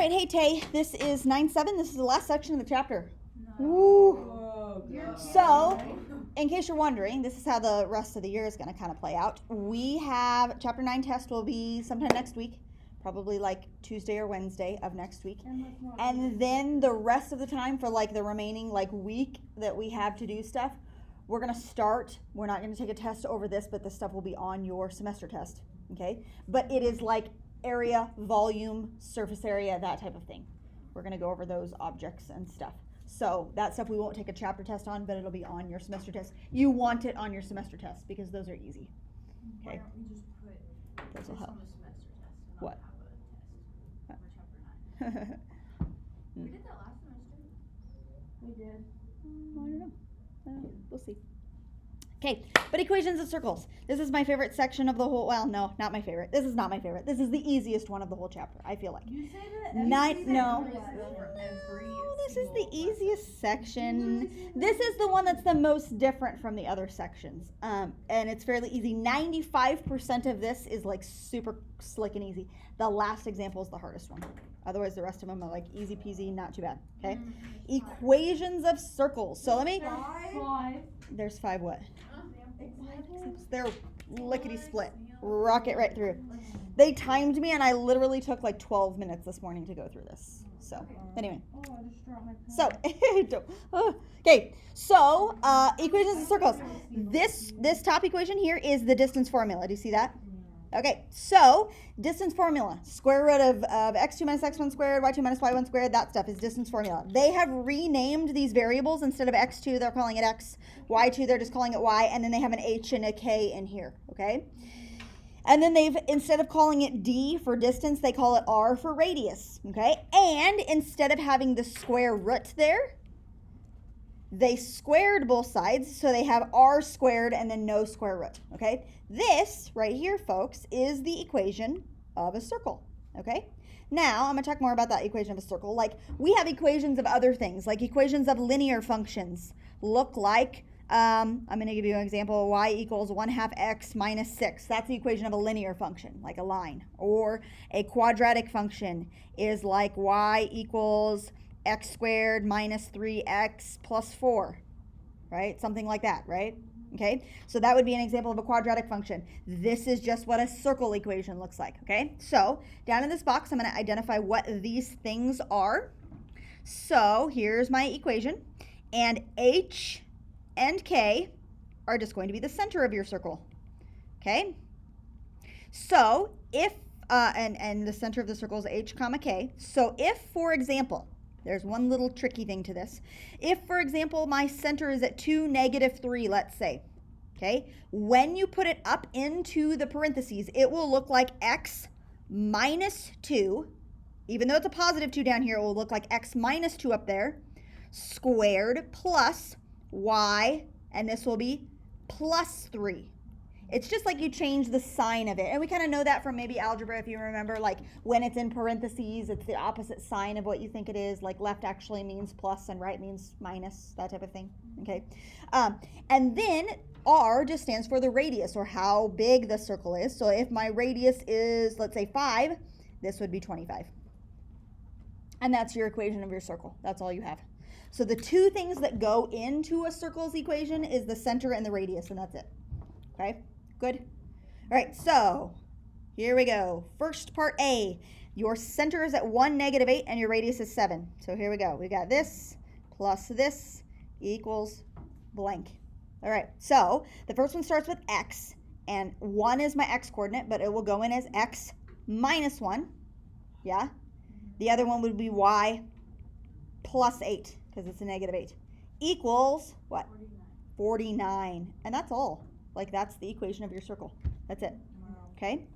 right, hey Tay, this is 9-7. This is the last section of the chapter. No. Ooh. So, in case you're wondering, this is how the rest of the year is going to kind of play out. We have chapter 9 test will be sometime next week, probably like Tuesday or Wednesday of next week. And then the rest of the time for like the remaining like week that we have to do stuff, we're going to start. We're not going to take a test over this, but this stuff will be on your semester test, okay? But it is like area, volume, surface area, that type of thing. We're going to go over those objects and stuff. So that stuff we won't take a chapter test on, but it'll be on your semester test. You want it on your semester test because those are easy. Okay. Why don't we just put Those will this help. on the semester test and What? not have a test for chapter 9? We did that last semester. We did. I don't know. We'll see. Okay, but equations of circles. This is my favorite section of the whole, well, no, not my favorite. This is not my favorite. This is the easiest one of the whole chapter, I feel like. You say that No, this is the easiest section. This is the one that's the most different from the other sections. And it's fairly easy. 95% of this is like super slick and easy. The last example is the hardest one. Otherwise, the rest of them are like easy peasy, not too bad. Okay? Equations of circles. So let me. There's 5 what? They're lickety split. Rocket right through. They timed me and I literally took like 12 minutes this morning to go through this. So, anyway. So, okay. So, equations of circles. This top equation here is the distance formula. Do you see that? Okay, so distance formula, square root of x2 minus x1 squared, y2 minus y1 squared, that stuff is distance formula. They have renamed these variables. Instead of x2, they're calling it x, y2, they're just calling it y, and then they have an h and a k in here, okay? And then they've, instead of calling it d for distance, they call it r for radius, okay? And instead of having the square root there, they squared both sides, so they have r squared and then no square root, okay? This right here, folks, is the equation of a circle, okay? Now, I'm going to talk more about that equation of a circle. Like, we have equations of other things, like equations of linear functions look like, I'm going to give you an example, y equals 1/2 x minus 6. That's the equation of a linear function, like a line. Or a quadratic function is like y equals x squared minus 3x plus 4, right? Something like that, right? Okay, so that would be an example of a quadratic function. This is just what a circle equation looks like, okay? So down in this box, I'm going to identify what these things are. So here's my equation, and h and k are just going to be the center of your circle, okay? So if, and the center of the circle is h comma k. So if, for example, there's one little tricky thing to this. If, for example, my center is at 2, -3, let's say, okay? When you put it up into the parentheses, it will look like x minus 2. Even though it's a positive 2 down here, it will look like x minus 2 up there, squared plus y, and this will be plus 3. It's just like you change the sign of it. And we kind of know that from maybe algebra, if you remember, like when it's in parentheses, it's the opposite sign of what you think it is. Like left actually means plus and right means minus, that type of thing, okay? And then r just stands for the radius, or how big the circle is. So if my radius is, let's say 5, this would be 25. And that's your equation of your circle. That's all you have. So the two things that go into a circle's equation is the center and the radius, and that's it, okay? Good. All right, so here we go. First part A. Your center is at 1, -8, and your radius is 7. So here we go. We got this plus this equals blank. All right, so the first one starts with x, and 1 is my x coordinate, but it will go in as x minus 1. Yeah? The other one would be y plus 8, because it's a -8. Equals what? 49. And that's all. Like, that's the equation of your circle. That's it. Okay?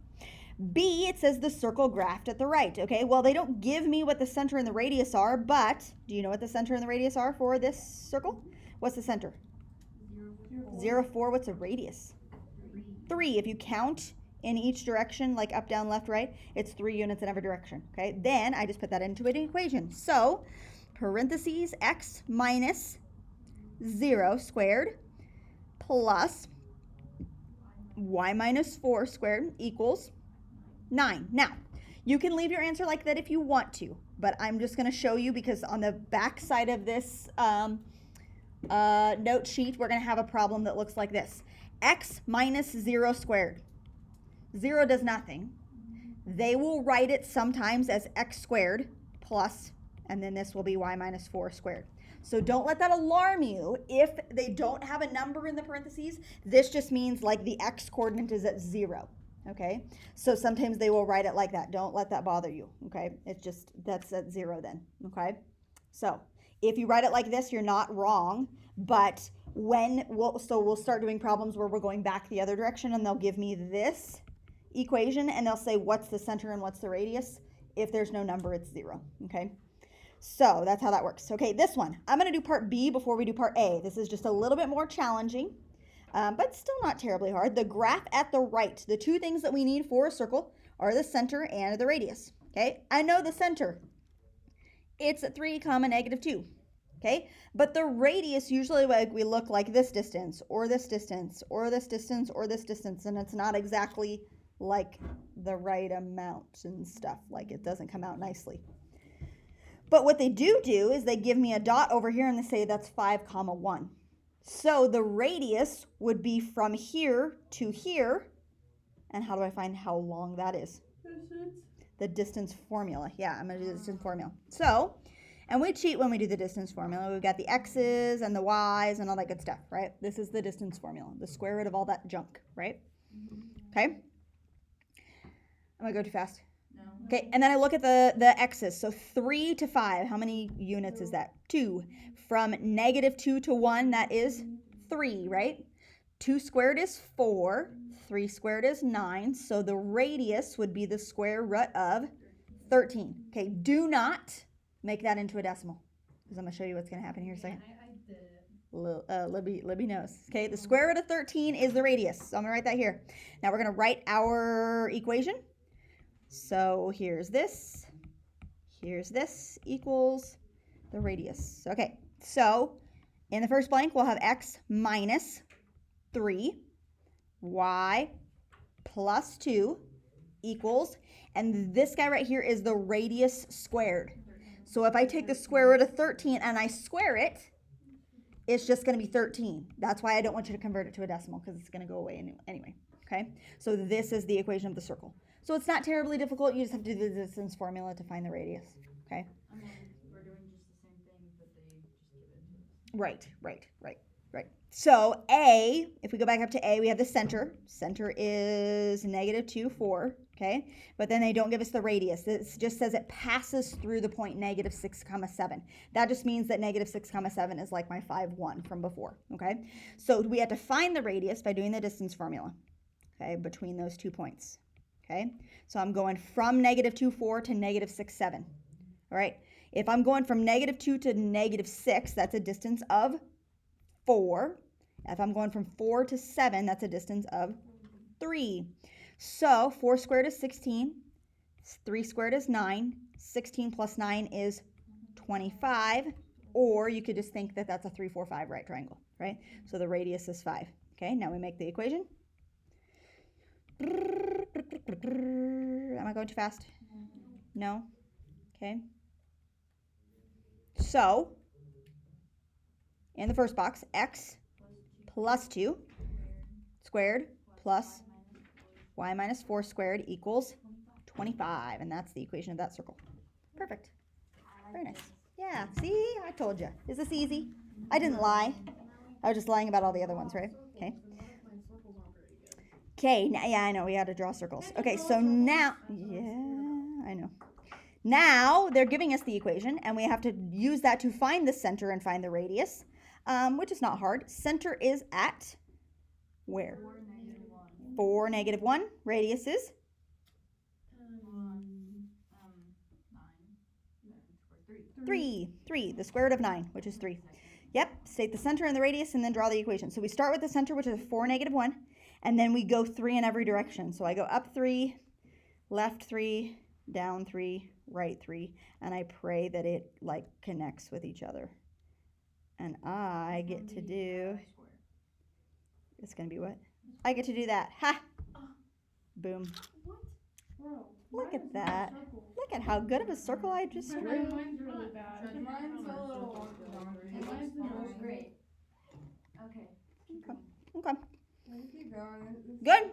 B, it says the circle graphed at the right. Okay, well, they don't give me what the center and the radius are, but do you know what the center and the radius are for this circle? What's the center? 0, 4. What's the radius? 3. If you count in each direction, like up, down, left, right, it's 3 units in every direction. Okay, then I just put that into an equation. So, parentheses x minus 0 squared plus y minus 4 squared equals 9. Now, You can leave your answer like that if you want to, but I'm just going to show you because on the back side of this note sheet, we're going to have a problem that looks like this. X minus 0 squared. 0 does nothing. They will write it sometimes as x squared plus, and then this will be y minus 4 squared. So don't let that alarm you if they don't have a number in the parentheses. This just means like the x coordinate is at 0. Okay, so sometimes they will write it like that. Don't let that bother you. Okay, it's just that's at 0 then. Okay, so if you write it like this, you're not wrong. But we'll start doing problems where we're going back the other direction, and they'll give me this equation, and they'll say what's the center and what's the radius. If there's no number, it's 0. Okay, so that's how that works. Okay, this one I'm going to do part B before we do part A. This is just a little bit more challenging. But still not terribly hard. The graph at the right, the two things that we need for a circle are the center and the radius. Okay, I know the center. It's at 3, negative 2. Okay, but the radius usually we look like this distance, or this distance, or this distance, or this distance, and it's not exactly like the right amount and stuff. Like it doesn't come out nicely. But what they do is they give me a dot over here and they say that's 5, 1. So the radius would be from here to here. And how do I find how long that is? Distance. The distance formula. Yeah, I'm going to do the distance formula. So, and we cheat when we do the distance formula. We've got the x's and the y's and all that good stuff, right? This is the distance formula, the square root of all that junk, right? Okay. I'm going to go too fast. No. Okay, and then I look at the x's. So 3 to 5, how many units is that? 2. From negative 2 to 1, that is 3, right? 2 squared is 4. 3 squared is 9. So the radius would be the square root of 13. Okay, do not make that into a decimal because I'm going to show you what's going to happen here in a second. I did. Libby knows. Okay, the square root of 13 is the radius. So I'm going to write that here. Now we're going to write our equation. So here's this equals the radius. Okay, so in the first blank, we'll have x minus 3, y plus 2 equals, and this guy right here is the radius squared. So if I take the square root of 13 and I square it, it's just going to be 13. That's why I don't want you to convert it to a decimal because it's going to go away anyway. Okay, so this is the equation of the circle. So it's not terribly difficult. You just have to do the distance formula to find the radius. Okay. I mean, we're doing just the same thing, but they just give it to us. Right. So A, if we go back up to A, we have the center. Center is negative 2, 4. Okay. But then they don't give us the radius. It just says it passes through the point negative 6, 7. That just means that negative 6, 7 is like my 5, 1 from before. Okay. So we have to find the radius by doing the distance formula. Okay. Between those 2 points. Okay, so I'm going from negative 2, 4 to negative 6, 7. All right, if I'm going from negative 2 to negative 6, that's a distance of 4. If I'm going from 4 to 7, that's a distance of 3. So 4 squared is 16, 3 squared is 9, 16 plus 9 is 25, or you could just think that that's a 3, 4, 5 right triangle, right? So the radius is 5. Okay, now we make the equation. Am I going too fast? No? Okay. So, in the first box, x plus 2 squared plus y minus 4 squared equals 25. And that's the equation of that circle. Perfect. Very nice. Yeah, see? I told you. Is this easy? I didn't lie. I was just lying about all the other ones, right? Okay. Okay, yeah, I know, we had to draw circles. Okay, so now, yeah, I know. Now, they're giving us the equation, and we have to use that to find the center and find the radius, which is not hard. Center is at where? 4, negative 1. Radius is? 3. The square root of 9, which is 3. Yep, state the center and the radius, and then draw the equation. So we start with the center, which is 4, negative 1. And then we go 3 in every direction. So I go up 3, left 3, down 3, right 3. And I pray that it like connects with each other. And I get to do, it's going to be what? I get to do that. Ha! Boom. What? Bro. Look at that. Look at how good of a circle I just drew. Mine's really bad. Mine's a little wonky. Mine's the most great. Okay. Okay. Keep going. Good?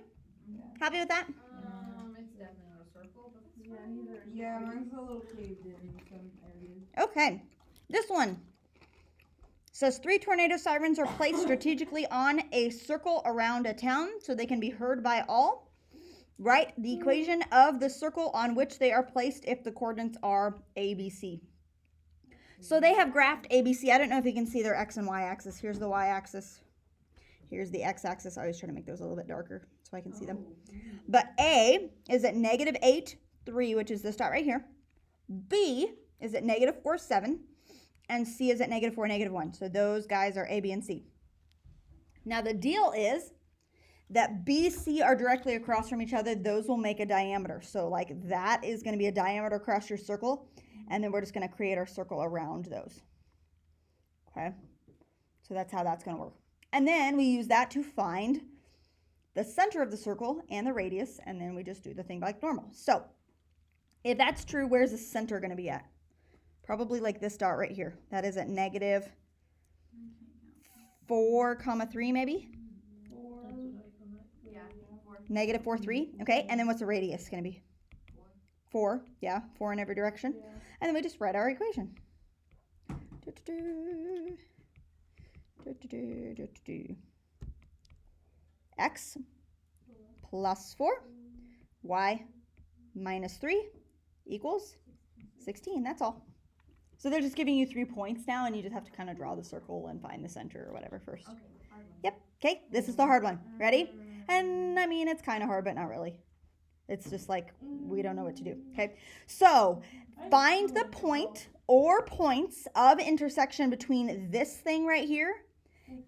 Happy with that? It's definitely not a circle, but Yeah, neither is yeah, mine. mine's a little caved in some areas. Okay. This one says 3 tornado sirens are placed strategically on a circle around a town so they can be heard by all. Write the equation of the circle on which they are placed if the coordinates are ABC. So they have graphed ABC. I don't know if you can see their X and Y axis. Here's the Y axis. Here's the X axis. I always try to make those a little bit darker so I can see them. But A is at -8, 3, which is this dot right here. B is at -4, 7. And C is at -4, -1. So those guys are A, B, and C. Now the deal is that B, C are directly across from each other. Those will make a diameter. So like that is going to be a diameter across your circle. And then we're just going to create our circle around those. Okay. So that's how that's going to work. And then we use that to find the center of the circle and the radius. And then we just do the thing like normal. So if that's true, where's the center going to be at? Probably like this dot right here. That is at -4, 3 maybe? Yeah. -4, 3. Okay, and then what's the radius going to be? 4. Yeah, 4 in every direction. Yeah. And then we just write our equation. X plus 4, y minus 3 equals 16. That's all. So they're just giving you 3 points now, and you just have to kind of draw the circle and find the center or whatever first. Okay, hard one. Yep. Okay, this is the hard one. Ready? And I mean, it's kind of hard, but not really. It's just like we don't know what to do. Okay, so find the point or points of intersection between this thing right here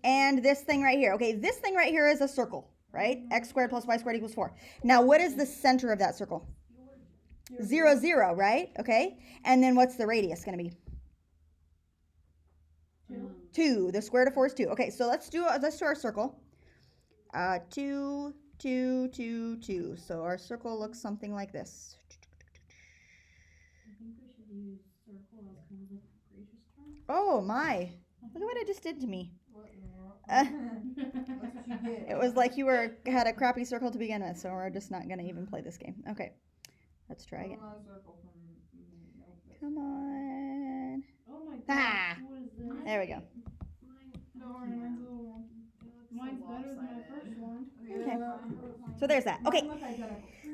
and this thing right here. Okay, this thing right here is a circle, right? X squared plus y squared equals 4. Now, what is the center of that circle? 0, 0, right? Okay, and then what's the radius going to be? 2. The square root of 4 is 2. Okay, so let's do our circle. 2, 2, 2, 2. So our circle looks something like this. I think we should use circle as kind of like a gracious term. Oh my! Look at what it just did to me. What in the world? That's what you get. It was like you had a crappy circle to begin with, so we're just not gonna even play this game. Okay, let's try again. Come on. Oh my god. Ah. What is this? There we go. Mine's better than my first one. Okay. So there's that. Okay.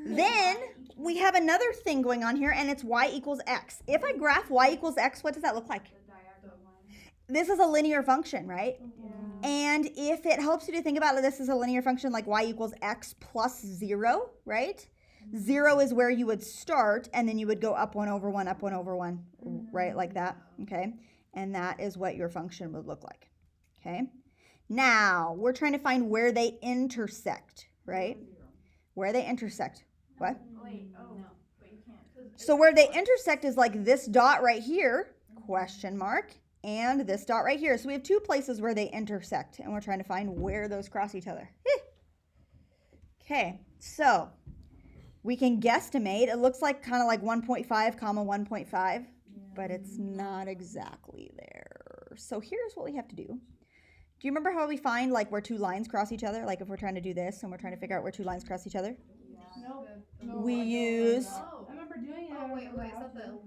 Then we have another thing going on here, and it's y equals x. If I graph y equals x, what does that look like? The diagonal line. This is a linear function, right? Yeah. And if it helps you to think about this as a linear function, like y equals x plus 0, right? 0 is where you would start, and then you would go up 1 over 1, up 1 over 1, right? Like that, okay? And that is what your function would look like, okay? Now, we're trying to find where they intersect, right? Where they intersect. What? Wait, no. But you can't. So where they intersect is like this dot right here, question mark, and this dot right here. So we have 2 places where they intersect, and we're trying to find where those cross each other. Okay, so we can guesstimate. It looks like kind of like 1.5 comma 1.5, but it's not exactly there. So here's what we have to do. Do you remember how we find like where 2 lines cross each other? Like if we're trying to do this and we're trying to figure out where 2 lines cross each other? Nope. We use... I remember doing it. Oh, wait, is that the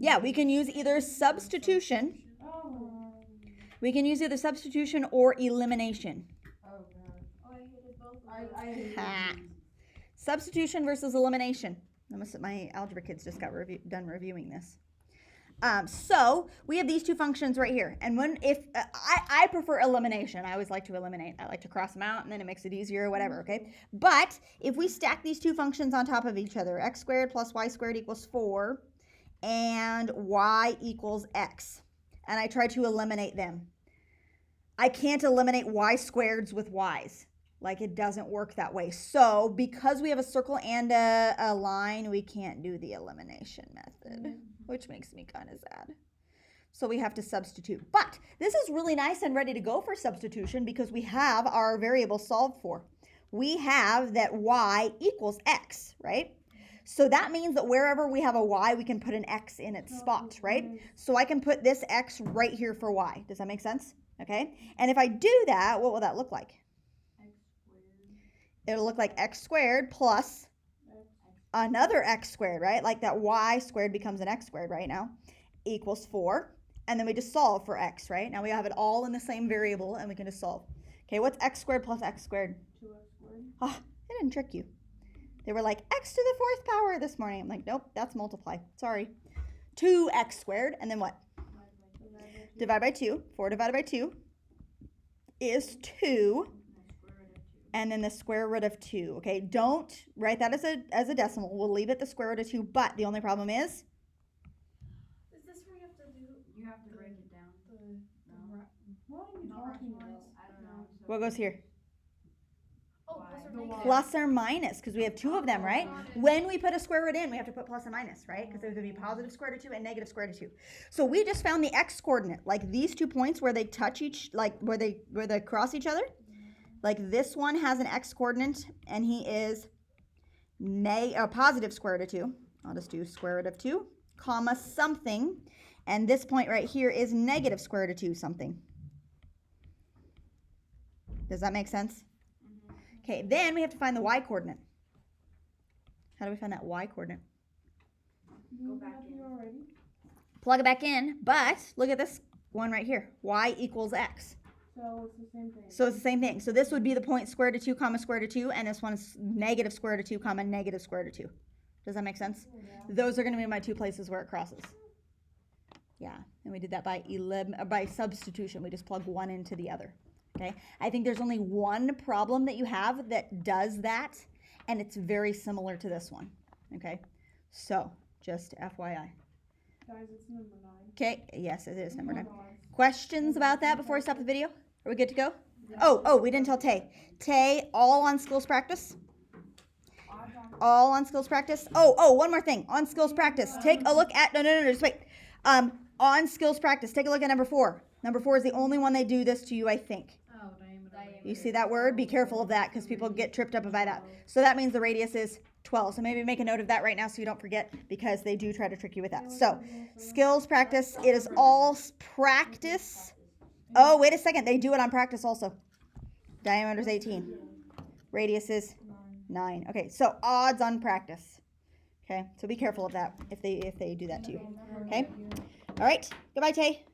Yeah, we can use either substitution. Oh. We can use either substitution or elimination. Oh, God. Oh, I hated both of I hated Ha. Substitution versus elimination. My algebra kids just got done reviewing this. So we have these 2 functions right here, and I prefer elimination. I always like to eliminate. I like to cross them out, and then it makes it easier or whatever. Okay, but if we stack these 2 functions on top of each other, x squared plus y squared equals 4, and y equals x, and I try to eliminate them, I can't eliminate y squareds with y's. Like it doesn't work that way. So because we have a circle and a line, we can't do the elimination method, which makes me kind of sad. So we have to substitute. But this is really nice and ready to go for substitution because we have our variable solved for. We have that y equals x, right? So that means that wherever we have a y, we can put an x in its spot, right? So I can put this x right here for y. Does that make sense? Okay. And if I do that, what will that look like? X squared. It'll look like x squared plus another x squared, right? Like that y squared becomes an x squared right now, equals 4. And then we just solve for x, right? Now we have it all in the same variable and we can just solve. Okay, what's x squared plus x squared? 2x squared. Oh, I didn't trick you. They were like, x to the 4th power this morning. I'm like, nope, that's multiply. Sorry. 2x squared, and then what? Divide by 2. 4 divided by 2 is 2. And then the square root of 2. Okay, don't write that as a decimal. We'll leave it the square root of 2, but the only problem is? Is this where you have to do? You have to break it down. What are you talking about? I don't know. What goes here? Oh, Why? Plus or minus, because we have 2 of them, right? When we put a square root in, we have to put plus and minus, right? Because there's going to be positive square root of 2 and negative square root of 2. So we just found the x coordinate, like these 2 points where they touch each, like where they cross each other. Like this one has an x coordinate, and he is positive square root of 2. I'll just do square root of 2, comma something. And this point right here is negative square root of 2 something. Does that make sense? Okay, then we have to find the y coordinate. How do we find that y coordinate? Go back in already. Plug it back in, but look at this one right here. Y equals x. So it's the same thing. So it's the same thing. So this would be the point square root of 2, comma square root of 2, and this one is negative square root of 2, comma negative square root of 2. Does that make sense? Yeah. Those are going to be my 2 places where it crosses. Yeah, and we did that by substitution. We just plug one into the other. Okay, I think there's only one problem that you have that does that, and it's very similar to this one. Okay, so just FYI. Guys, it's number 9. Okay, yes, it is number 9. God. Questions about that before I stop the video? Are we good to go? Oh, we didn't tell Tay. Tay, all on skills practice? All on skills practice? Oh, one more thing. On skills practice, take a look at, no, just wait. On skills practice, take a look at number 4. Number 4 is the only one they do this to you, I think. Oh, diameter. You see that word? Be careful of that because people get tripped up by that. So that means the radius is 12. So maybe make a note of that right now so you don't forget because they do try to trick you with that. So skills practice, it is all practice. Oh, wait a second. They do it on practice also. Diameter is 18. Radius is 9. Okay, so odds on practice. Okay, so be careful of that if they do that to you. Okay? All right. Goodbye, Tay.